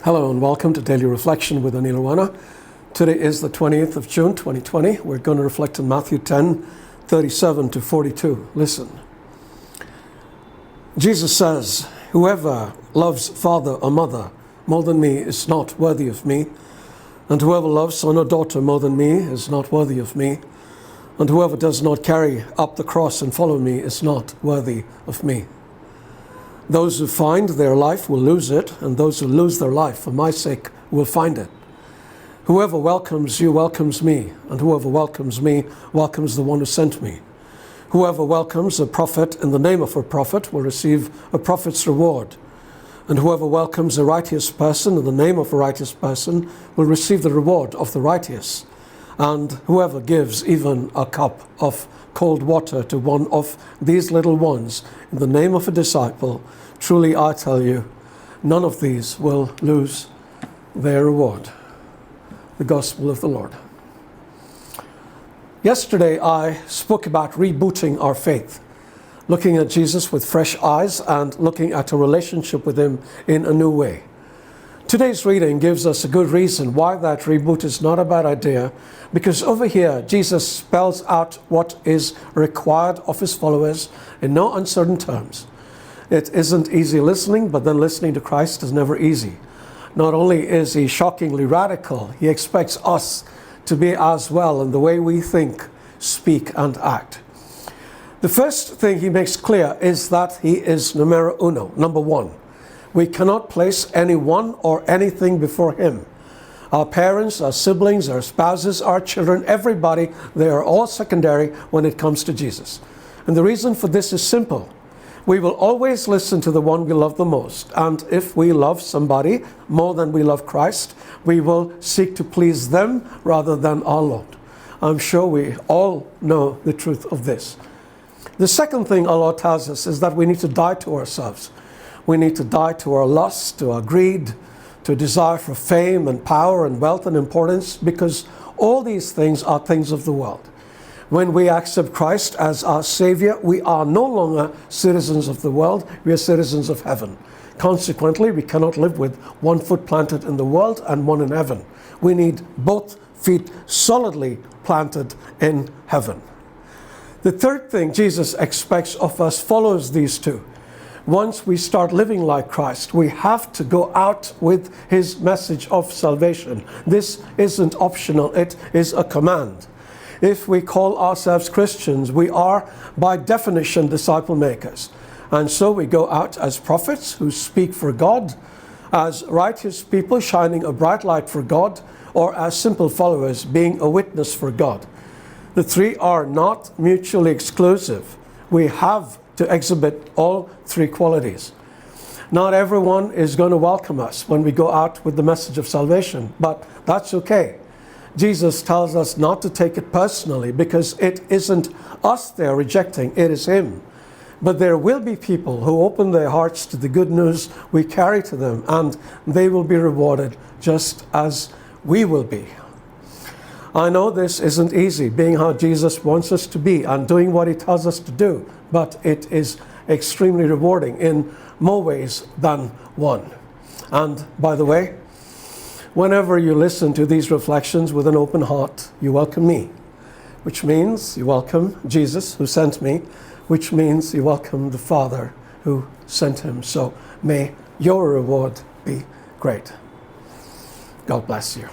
Hello and welcome to Daily Reflection with Aneel Aranha. Today is the 20th of June 2020. We're going to reflect on Matthew 10:37 to 42. Listen. Jesus says, "Whoever loves father or mother more than me is not worthy of me, and whoever loves son or daughter more than me is not worthy of me, and whoever does not carry up the cross and follow me is not worthy of me. Those who find their life will lose it, and those who lose their life for my sake will find it. Whoever welcomes you welcomes me, and whoever welcomes me welcomes the one who sent me. Whoever welcomes a prophet in the name of a prophet will receive a prophet's reward, and whoever welcomes a righteous person in the name of a righteous person will receive the reward of the righteous. And whoever gives even a cup of cold water to one of these little ones in the name of a disciple, truly I tell you, none of these will lose their reward." The Gospel of the Lord. Yesterday I spoke about rebooting our faith, looking at Jesus with fresh eyes and looking at a relationship with him in a new way. Today's reading gives us a good reason why that reboot is not a bad idea, because over here Jesus spells out what is required of his followers in no uncertain terms. It isn't easy listening, but then listening to Christ is never easy. Not only is he shockingly radical, he expects us to be as well in the way we think, speak, and act. The first thing he makes clear is that he is numero uno, number one. We cannot place anyone or anything before him. Our parents, our siblings, our spouses, our children, everybody, they are all secondary when it comes to Jesus. And the reason for this is simple. We will always listen to the one we love the most. And if we love somebody more than we love Christ, we will seek to please them rather than our Lord. I'm sure we all know the truth of this. The second thing our Lord tells us is that we need to die to ourselves. We need to die to our lust, to our greed, to a desire for fame and power and wealth and importance, because all these things are things of the world. When we accept Christ as our Savior, we are no longer citizens of the world, we are citizens of heaven. Consequently, we cannot live with one foot planted in the world and one in heaven. We need both feet solidly planted in heaven. The third thing Jesus expects of us follows these two. Once we start living like Christ, we have to go out with his message of salvation. This isn't optional, it is a command. If we call ourselves Christians, we are by definition disciple makers. And so we go out as prophets who speak for God, as righteous people shining a bright light for God, or as simple followers being a witness for God. The three are not mutually exclusive. We have to exhibit all three qualities. Not everyone is going to welcome us when we go out with the message of salvation, but that's okay. Jesus tells us not to take it personally, because it isn't us they're rejecting, it is him. But there will be people who open their hearts to the good news we carry to them, and they will be rewarded just as we will be. I know this isn't easy, being how Jesus wants us to be and doing what he tells us to do, but it is extremely rewarding in more ways than one. And by the way, whenever you listen to these reflections with an open heart, you welcome me, which means you welcome Jesus who sent me, which means you welcome the Father who sent him. So may your reward be great. God bless you.